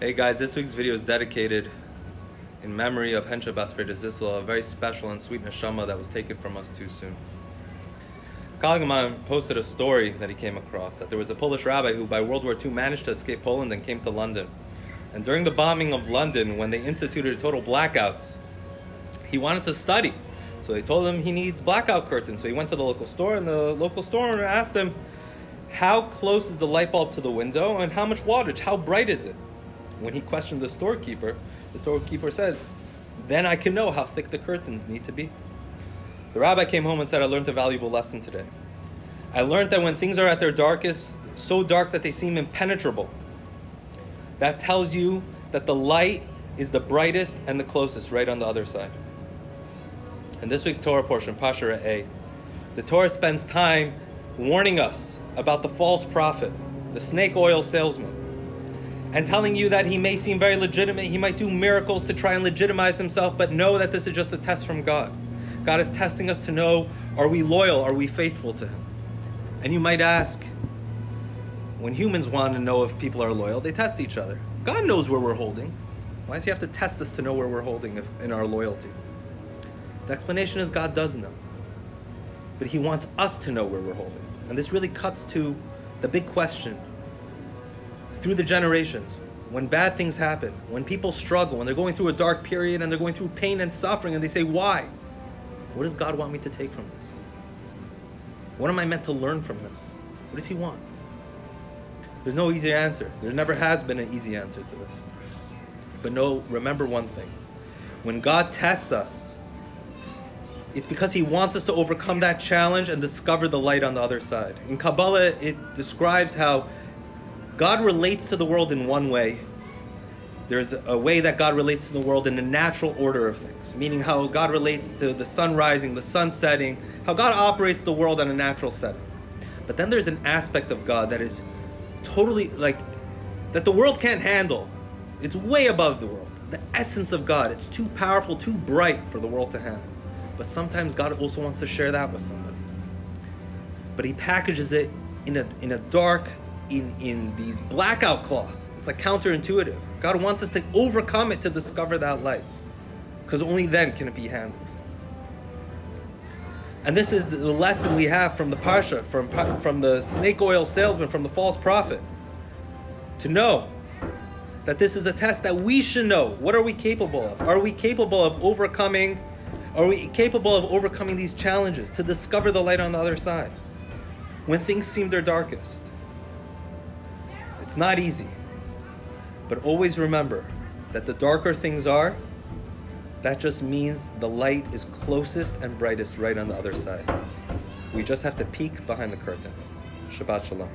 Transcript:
Hey guys, this week's video is dedicated in memory of Hensha Bas Freda Zissel, a very special and sweet neshama that was taken from us too soon. A colleague of mine posted a story that he came across, that there was a Polish rabbi who by World War II managed to escape Poland and came to London. And during the bombing of London, when they instituted total blackouts, he wanted to study. So they told him he needs blackout curtains. So he went to the local store, and the local store owner asked him, how close is the light bulb to the window and how much wattage, how bright is it? When he questioned the storekeeper said, then I can know how thick the curtains need to be. The rabbi came home and said, I learned a valuable lesson today. I learned that when things are at their darkest, so dark that they seem impenetrable, that tells you that the light is the brightest and the closest right on the other side. In this week's Torah portion, Pasha A, the Torah spends time warning us about the false prophet, the snake oil salesman, and telling you that he may seem very legitimate, he might do miracles to try and legitimize himself, but know that this is just a test from God. God is testing us to know, are we loyal, are we faithful to him? And you might ask, when humans want to know if people are loyal, they test each other. God knows where we're holding. Why does he have to test us to know where we're holding in our loyalty? The explanation is God does know. But he wants us to know where we're holding. And this really cuts to the big question. Through the generations, when bad things happen, when people struggle, when they're going through a dark period and they're going through pain and suffering, and they say, why? What does God want me to take from this? What am I meant to learn from this? What does he want? There's no easy answer. There never has been an easy answer to this. But remember one thing. When God tests us, it's because he wants us to overcome that challenge and discover the light on the other side. In Kabbalah, it describes how God relates to the world in one way. There's a way that God relates to the world in the natural order of things, meaning how God relates to the sun rising, the sun setting, how God operates the world in a natural setting. But then there's an aspect of God that is totally that the world can't handle. It's way above the world. The essence of God, it's too powerful, too bright for the world to handle. But sometimes God also wants to share that with somebody. But he packages it in a dark, in these blackout cloths. It's like counterintuitive. God wants us to overcome it to discover that light, because only then can it be handled. And this is the lesson we have from the Parsha, from the snake oil salesman, from the false prophet, to know that this is a test that we should know. What are we capable of? Are we capable of overcoming? Are we capable of overcoming these challenges to discover the light on the other side when things seem their darkest? It's not easy, but always remember that the darker things are, that just means the light is closest and brightest right on the other side. We just have to peek behind the curtain. Shabbat Shalom.